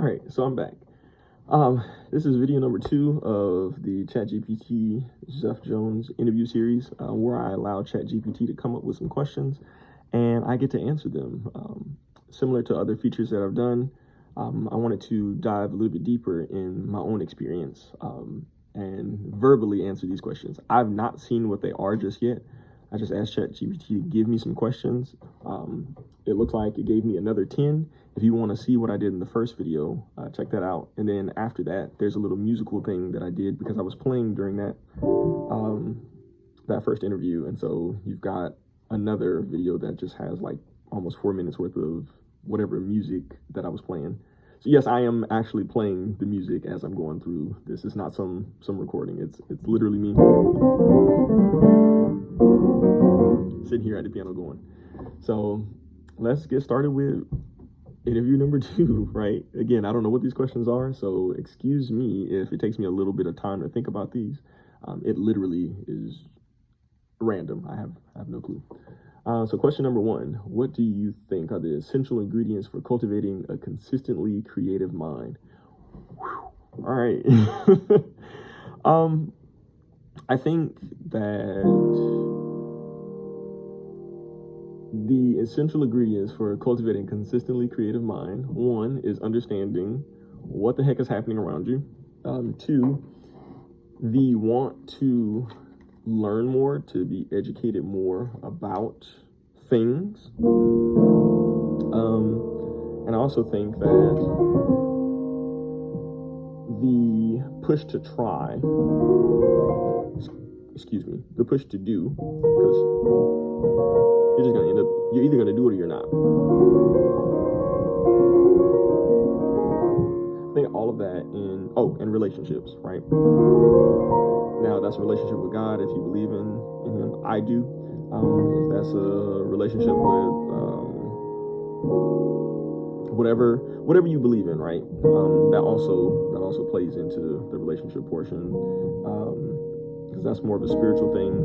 All right, so I'm back. This is video number 2 of the ChatGPT Zeph Jones interview series, where I allow ChatGPT to come up with some questions, and I get to answer them. Similar to other features that I've done, I wanted to dive a little bit deeper in my own experience and verbally answer these questions. I've not seen what they are just yet. I just asked ChatGPT to give me some questions. It looks like it gave me another 10. If you want to see what I did in the first video, check that out. And then after that, there's a little musical thing that I did because I was playing during that that first interview. And so you've got another video that just has like almost 4 minutes worth of whatever music that I was playing. So yes, I am actually playing the music as I'm going through this. It's not some recording. It's literally me sitting here at the piano going. So let's get started with interview number 2, right? Again, I don't know what these questions are, so excuse me if it takes me a little bit of time to think about these. It literally is random. I have no clue. So question number 1, what do you think are the essential ingredients for cultivating a consistently creative mind? Whew. All right. I think that the essential ingredients for cultivating a consistently creative mind, 1 is understanding what the heck is happening around you. 2, the want to learn more, to be educated more about things. And I also think that the push to try, the push to do, because you're just gonna end up, you're either gonna do it or you're not. I think all of that in relationships, right? Now that's a relationship with God if you believe in Him. I do. If that's a relationship with whatever you believe in, right? That also plays into the relationship portion, because that's more of a spiritual thing.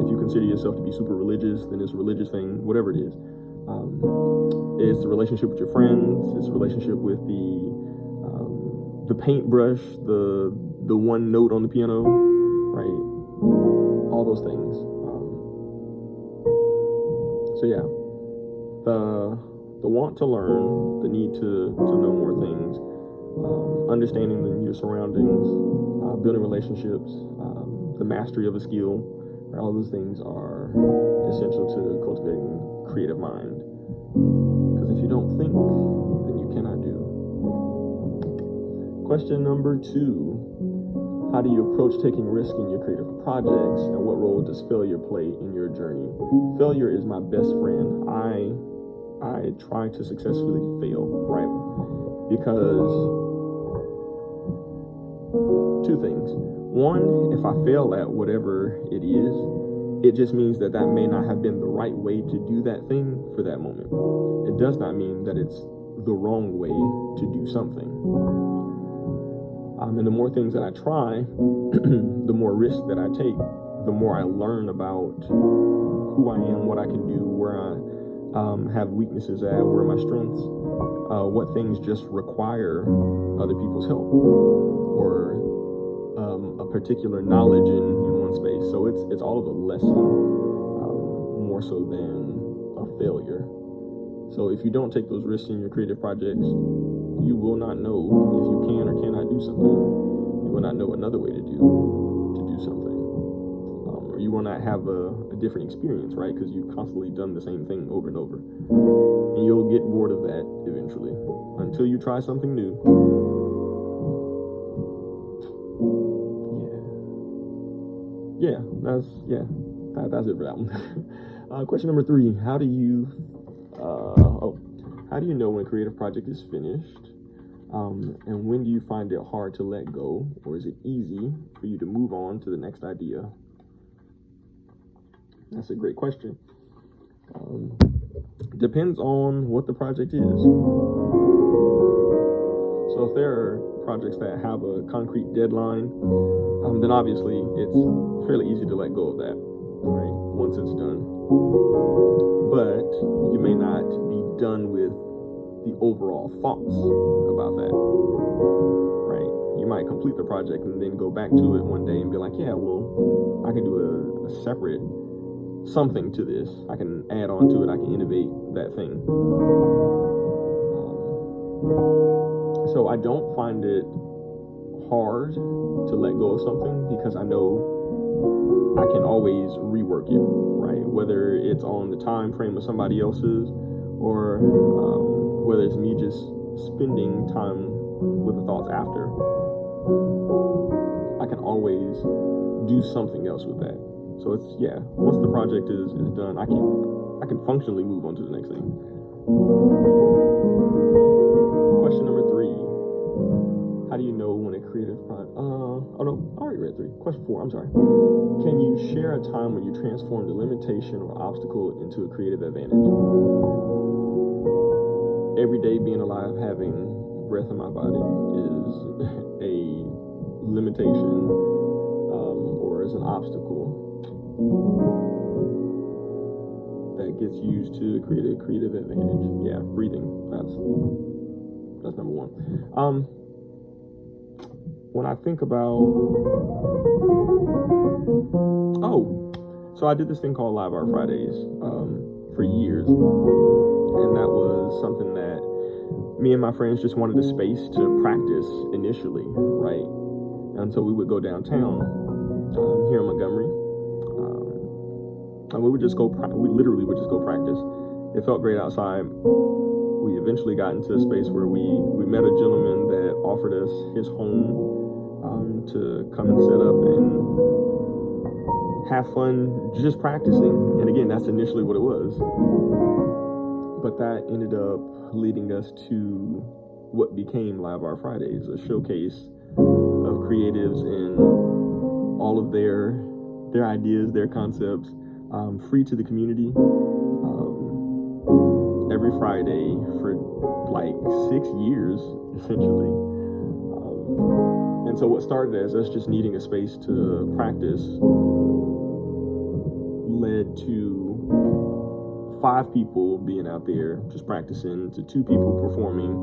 If you consider yourself to be super religious, then it's a religious thing, whatever it is. It's the relationship with your friends, it's a relationship with the paintbrush, the one note on the piano, right? All those things. So yeah, the want to learn, the need to know more things, understanding your surroundings, building relationships, the mastery of a skill, right? All those things are essential to cultivating a creative mind. Because if you don't think, then you cannot do. Question number 2, how do you approach taking risk in your creative projects, and what role does failure play in your journey? Failure is my best friend. I try to successfully fail, right? Because 2 things. 1, if I fail at whatever it is, it just means that may not have been the right way to do that thing for that moment. It does not mean that it's the wrong way to do something. And the more things that I try, the more risk that I take, the more I learn about who I am, what I can do, where I have weaknesses at, where are my strengths, what things just require other people's help, or a particular knowledge in one space. So it's all of a lesson, more so than a failure. So if you don't take those risks in your creative projects, you will not know if you can or cannot do something. You will not know another way to do something. Or you will not have a different experience, right? Because you've constantly done the same thing over and over. And you'll get bored of that eventually, until you try something new. Yeah, that's it for that one. Question number 3, how do you know when a creative project is finished? And when do you find it hard to let go, or is it easy for you to move on to the next idea? That's a great question. Depends on what the project is. So if there are projects that have a concrete deadline, then obviously it's fairly easy to let go of that, right, once it's done. But you may not be done with the overall thoughts about that, right? You might complete the project and then go back to it one day and be like, yeah, well, I can do a separate something to this. I can add on to it. I can innovate that thing. So I don't find it hard to let go of something because I know I can always rework it, right? Whether it's on the time frame of somebody else's or whether it's me just spending time with the thoughts after, I can always do something else with that. So it's, yeah, once the project is done, I can functionally move on to the next thing. Question number 3. How do you know when a creative project... oh no, I already read 3. Question 4, I'm sorry. Can you share a time when you transformed a limitation or obstacle into a creative advantage? Every day being alive, having breath in my body is a limitation or is an obstacle that gets used to create a creative advantage. Yeah, breathing. That's number 1. When I think about, so I did this thing called Live Art Fridays for years, and that was something that me and my friends just wanted a space to practice initially, right? And so we would go downtown here in Montgomery, and we literally would just go practice. It felt great outside. We eventually got into a space where we met a gentleman that offered us his home to come and set up and have fun just practicing. And again, that's initially what it was. But that ended up leading us to what became Live Art Fridays, a showcase of creatives and all of their ideas, their concepts, free to the community. Every Friday for like 6 years, essentially. And so what started as us just needing a space to practice led to 5 people being out there just practicing, to 2 people performing,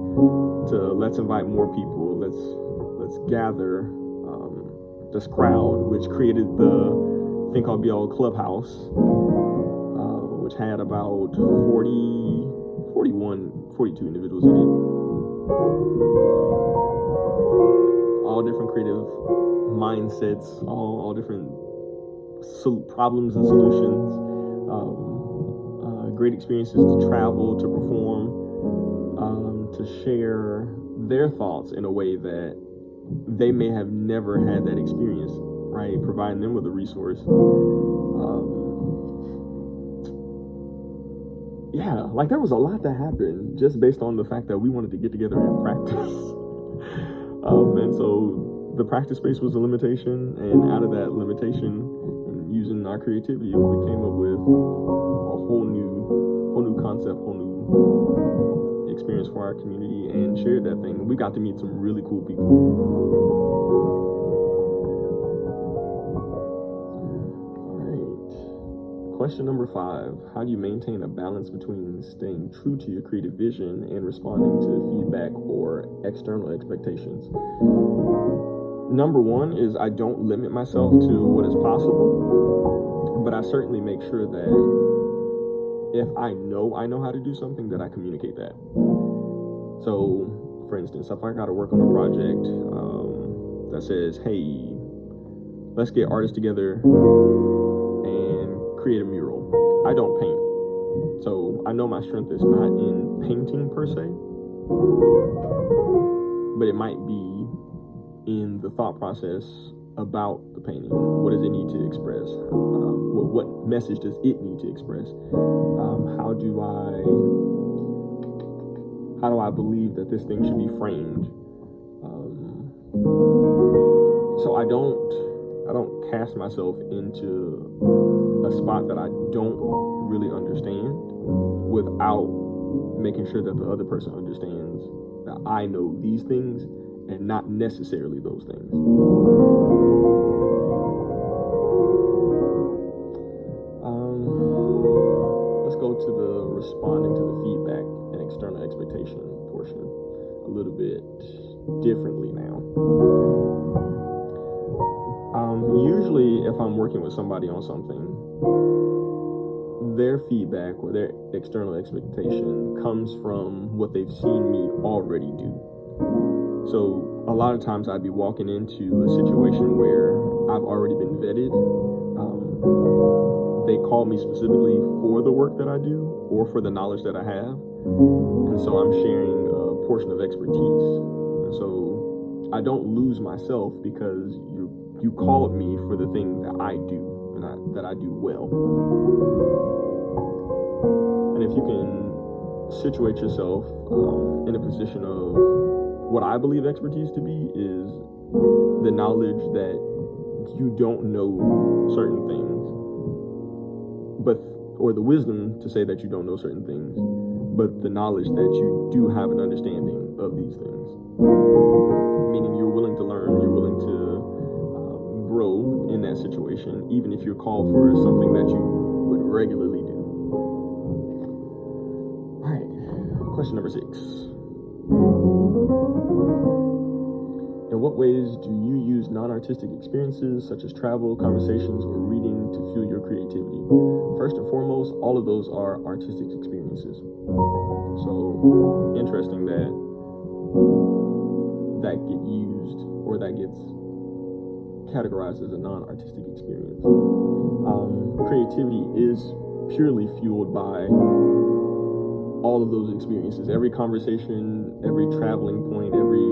to let's invite more people, let's gather this crowd, which created the thing called BL Clubhouse, which had about 42 individuals in it. All different creative mindsets, all different problems and solutions, great experiences to travel, to perform, to share their thoughts in a way that they may have never had that experience, right? Providing them with a resource. Yeah, like there was a lot that happened just based on the fact that we wanted to get together and practice. And so the practice space was a limitation, and out of that limitation, and using our creativity, we came up with a whole new concept, whole new experience for our community, and shared that thing. We got to meet some really cool people. Question number 5, how do you maintain a balance between staying true to your creative vision and responding to feedback or external expectations? Number 1 is I don't limit myself to what is possible, but I certainly make sure that if I know how to do something, that I communicate that. So, for instance, if I got to work on a project that says, hey, let's get artists together and create a mural. I don't paint. So I know my strength is not in painting per se, but it might be in the thought process about the painting. What does it need to express? What message does it need to express? How do I believe that this thing should be framed? So I don't cast myself into a spot that I don't really understand without making sure that the other person understands that I know these things and not necessarily those things. Let's go to the responding to the feedback and external expectation. portion a little bit differently now. Usually, if I'm working with somebody on something, their feedback or their external expectation comes from what they've seen me already do. So a lot of times I'd be walking into a situation where I've already been vetted. They call me specifically for the work that I do or for the knowledge that I have. And so I'm sharing a portion of expertise. And so I don't lose myself because you called me for the thing that I do and that I do well. And if you can situate yourself in a position of what I believe expertise to be is the knowledge that you don't know certain things, or the wisdom to say that you don't know certain things, but the knowledge that you do have an understanding of these things. Meaning you're willing to learn, you're willing to grow in that situation, even if you're called for something that you would regularly do. All right, question number 6. In what ways do you use non-artistic experiences such as travel, conversations, or reading to fuel your creativity? First and foremost, all of those are artistic experiences. So interesting that get used or that gets categorized as a non-artistic experience. Creativity is purely fueled by all of those experiences. Every conversation, every traveling point, every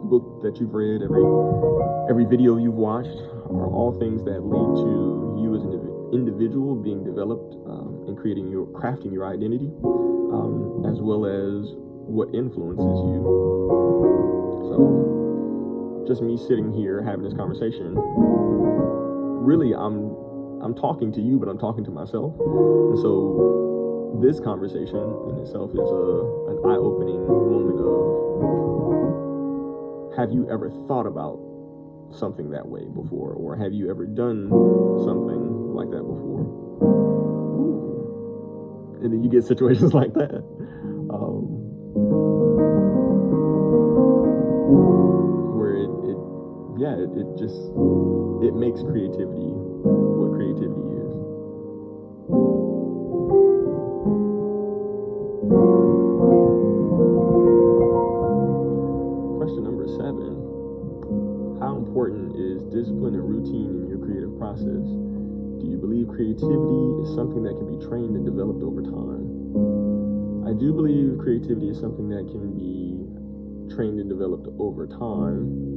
book that you've read, every video you've watched are all things that lead to you as an individual being developed and crafting your identity, as well as what influences you. So just me sitting here having this conversation, really I'm talking to you, but I'm talking to myself. And so this conversation in itself is an eye-opening moment of, have you ever thought about something that way before? Or have you ever done something like that before? And then you get situations like that. Where it makes creativity what creativity is. Question number 7. How important is discipline and routine in your creative process? Do you believe creativity is something that can be trained and developed over time? I do believe creativity is something that can be trained and developed over time,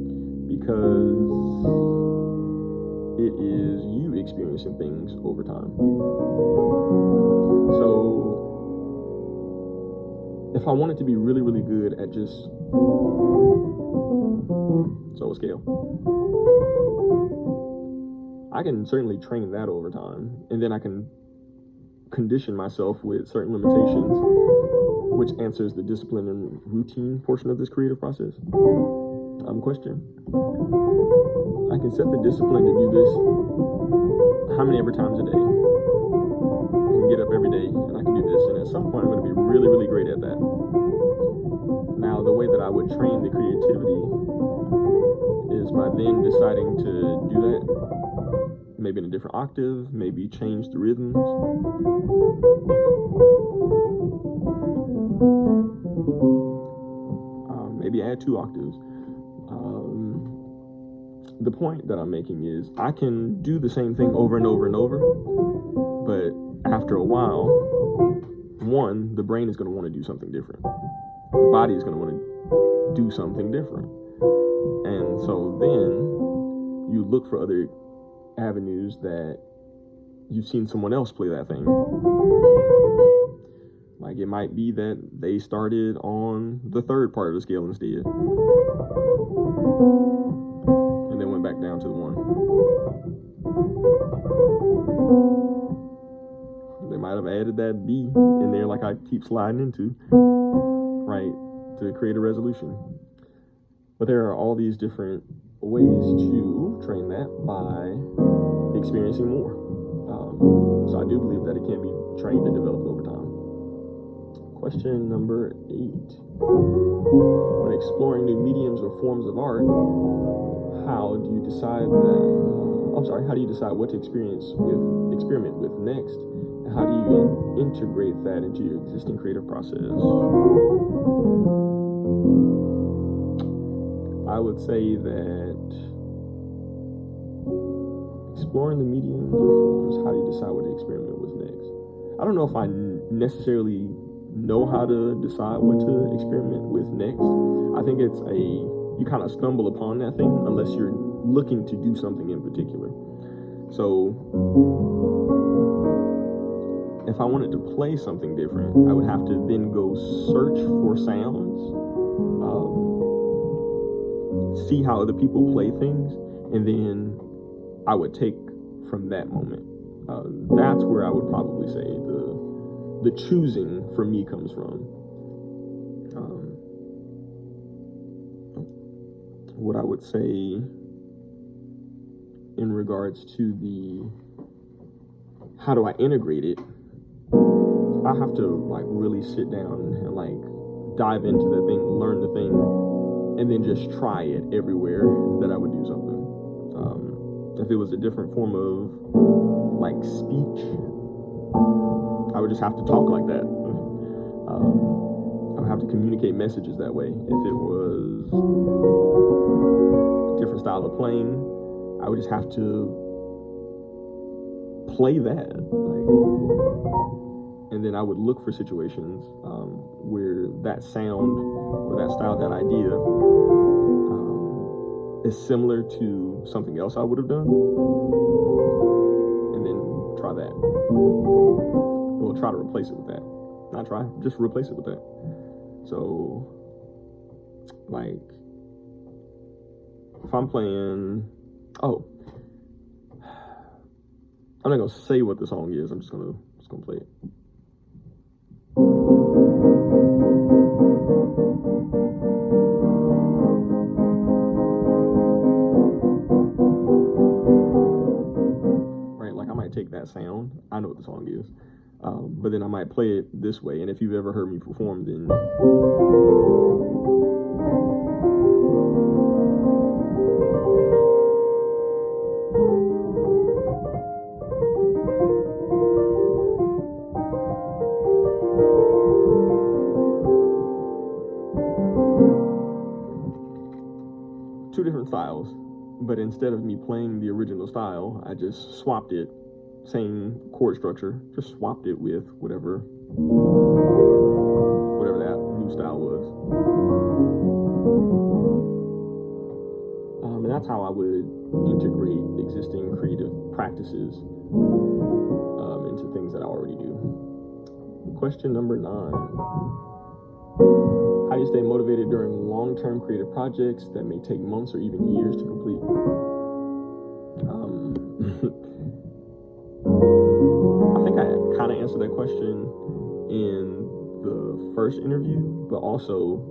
because it is you experiencing things over time. So if I wanted to be really, really good at just solo scale, I can certainly train that over time, and then I can condition myself with certain limitations, which answers the discipline and routine portion of this creative process. Question. I can set the discipline to do this how many ever times a day. I can get up every day and I can do this, and at some point I'm going to be really, really great at that. Now, the way that I would train the creativity is by then deciding to do that maybe in a different octave, maybe change the rhythms. Maybe add 2 octaves. The point that I'm making is I can do the same thing over and over and over, but after a while, one, the brain is going to want to do something different. The body is going to want to do something different. And so then you look for other avenues that you've seen someone else play that thing. Like, it might be that they started on the 3rd part of the scale instead, and then went back down to the 1. They might have added that B in there, like I keep sliding into, right, to create a resolution. But there are all these different ways to train that by experiencing more. So I do believe that it can be trained and developed over time. Question number 8. When exploring new mediums or forms of art, how do you decide how do you decide what to experiment with next? And how do you integrate that into your existing creative process? I would say that exploring the mediums or forms, how do you decide what to experiment with next? I don't know if I necessarily know how to decide what to experiment with next. I think you kind of stumble upon that thing unless you're looking to do something in particular. So if I wanted to play something different, I would have to then go search for sounds, see how other people play things, and then I would take from that moment. That's where I would probably say the choosing for me comes from. What I would say in regards to how do I integrate it, I have to really sit down and dive into the thing, learn the thing, and then just try it everywhere that I would do something. If it was a different form of speech, I would just have to talk like that. I would have to communicate messages that way. If it was a different style of playing, I would just have to play that. And then I would look for situations where that sound or that style, that idea is similar to something else I would have done, and then try that. Well, try to replace it with that. Not try, just replace it with that. So, if I'm playing, I'm not gonna say what the song is. I'm just gonna play it. Take that sound, I know what the song is, but then I might play it this way. And if you've ever heard me perform, then two different styles, but instead of me playing the original style, I just swapped it. Same chord structure, just swapped it with whatever that new style was. And that's how I would integrate existing creative practices into things that I already do. Question number 9. How do you stay motivated during long-term creative projects that may take months or even years to complete? I think I kind of answered that question in the first interview, but also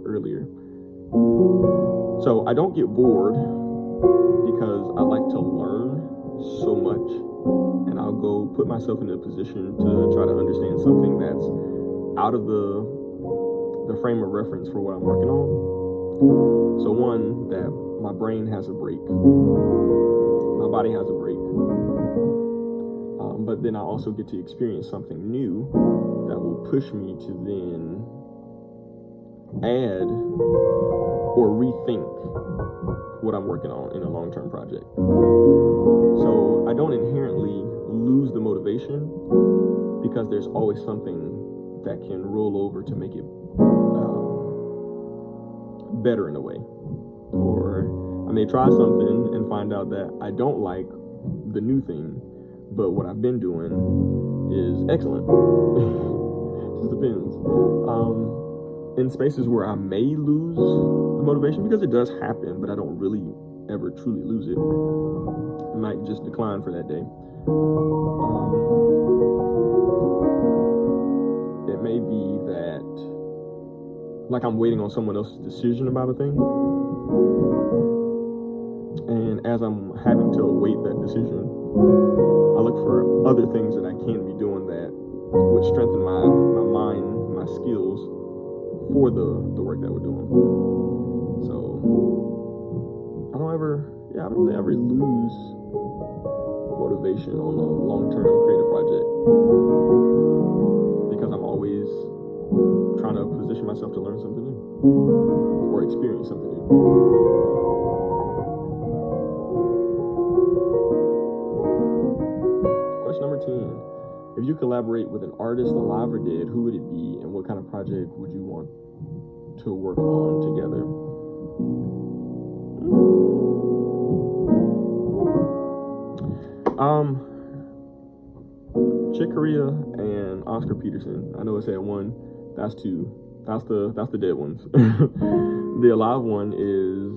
earlier. So I don't get bored because I like to learn so much, and I'll go put myself in a position to try to understand something that's out of the frame of reference for what I'm working on. So one, that my brain has a break, my body has a break. But then I also get to experience something new that will push me to then add or rethink what I'm working on in a long-term project. So I don't inherently lose the motivation because there's always something that can roll over to make it better in a way. Or I may try something and find out that I don't like the new thing, but what I've been doing is excellent. Just depends. In spaces where I may lose the motivation, because it does happen, but I don't really ever truly lose it. It might just decline for that day. It may be that, I'm waiting on someone else's decision about a thing, and as I'm having to await that decision, I look for other things that I can be doing that would strengthen my mind, my my skills for the work that we're doing. So I don't really ever lose motivation on a long-term creative project because I'm always trying to position myself to learn something new or experience something new. Question number 10. If you collaborate with an artist alive or dead, who would it be and what kind of project would you want to work on together? Chick Corea and Oscar Peterson. I know it said one. That's two. That's the dead ones. The alive one is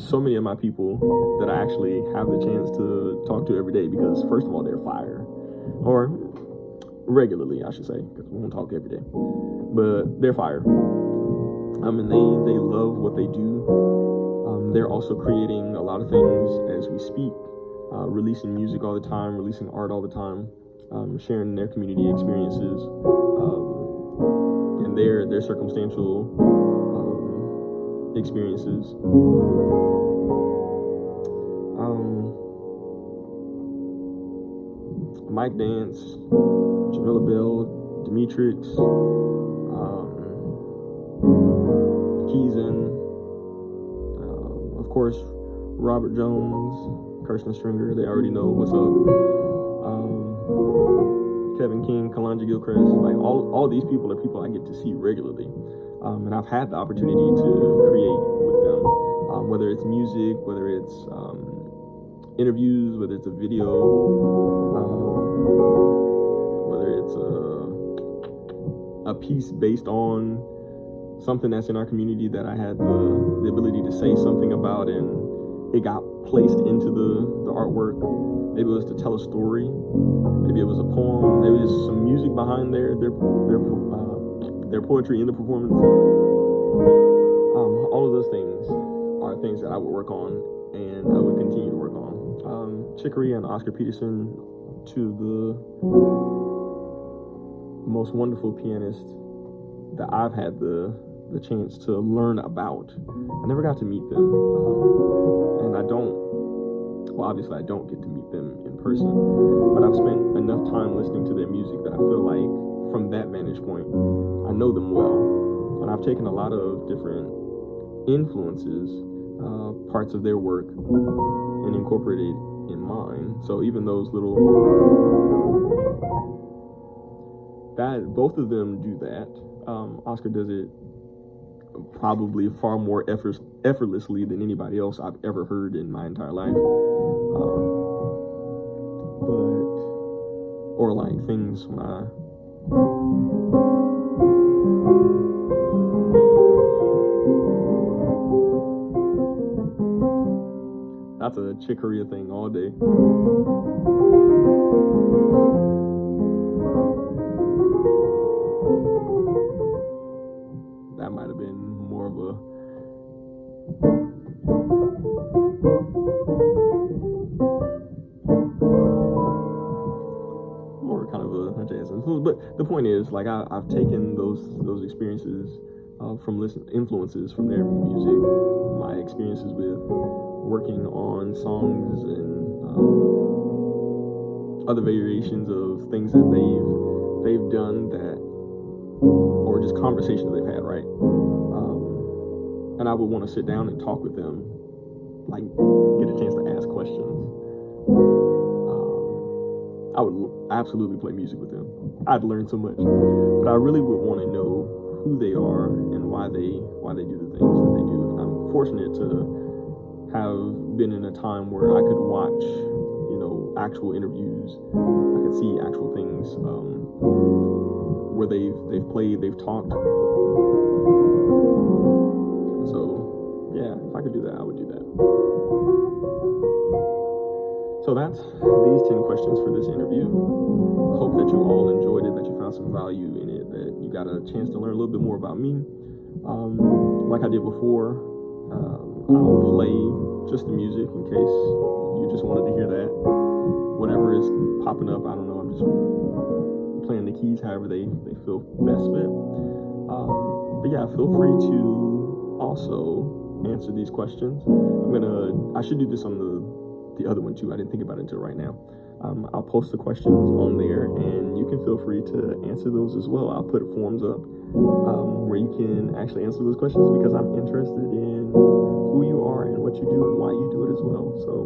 so many of my people that I actually have the chance to talk to every day because first of all, they're fire. Or regularly, I should say, because we won't talk every day. But they're fire. And they love what they do. They're also creating a lot of things as we speak, releasing music all the time, releasing art all the time, sharing their community experiences, and their circumstantial experiences. Mike Dance, Jamila Bell, Demetrix, Keezen, of course, Robert Jones, Kirsten Stringer, they already know what's up. Kevin King, Kalonji Gilchrist, like all these people are people I get to see regularly. And I've had the opportunity to create with them, whether it's music, whether it's interviews, whether it's a video, whether it's a piece based on something that's in our community that I had the ability to say something about and it got placed into the artwork. Maybe it was to tell a story, maybe it was a poem, maybe there's some music behind their poetry in the performance. All of those things are things that I would work on and I would continue to work on. Chick Corea and Oscar Peterson, two of the most wonderful pianists that I've had the chance to learn about. I never got to meet them, and obviously I don't get to meet them in person, but I've spent enough time listening to their music that I feel like from that vantage point, I know them well, and I've taken a lot of different influences, parts of their work, and incorporated in mine. So even those both of them do that. Oscar does it probably far more effortlessly than anybody else I've ever heard in my entire life. Or like things when that's a Chick Corea thing all day. That might have been more of a jazz influence, but the point is, like, I've taken those experiences from influences from their music, my experiences with working on songs and other variations of things that they've done or just conversations they've had, right? And I would want to sit down and talk with them, like get a chance to ask questions. I would absolutely play music with them. I'd learn so much, but I really would want to know who they are and why they do the things that they do. And I'm fortunate to have been in a time where I could watch, actual interviews. I could see actual things where they've played, they've talked. So yeah, if I could do that, I would do that. So that's these 10 questions for this interview. Hope that you all enjoyed it, that you found some value in it, that you got a chance to learn a little bit more about me. Like I did before, I'll play just the music in case you just wanted to hear that. Whatever is popping up, I don't know, I'm just playing the keys however they feel best fit. But yeah, feel free to also answer these questions. I should do this on the other one too. I didn't think about it until right now. I'll post the questions on there, and you can feel free to answer those as well. I'll put forms up where you can actually answer those questions, because I'm interested in who you are and what you do and why you do it as well. So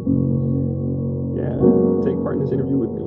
yeah, take part in this interview with me.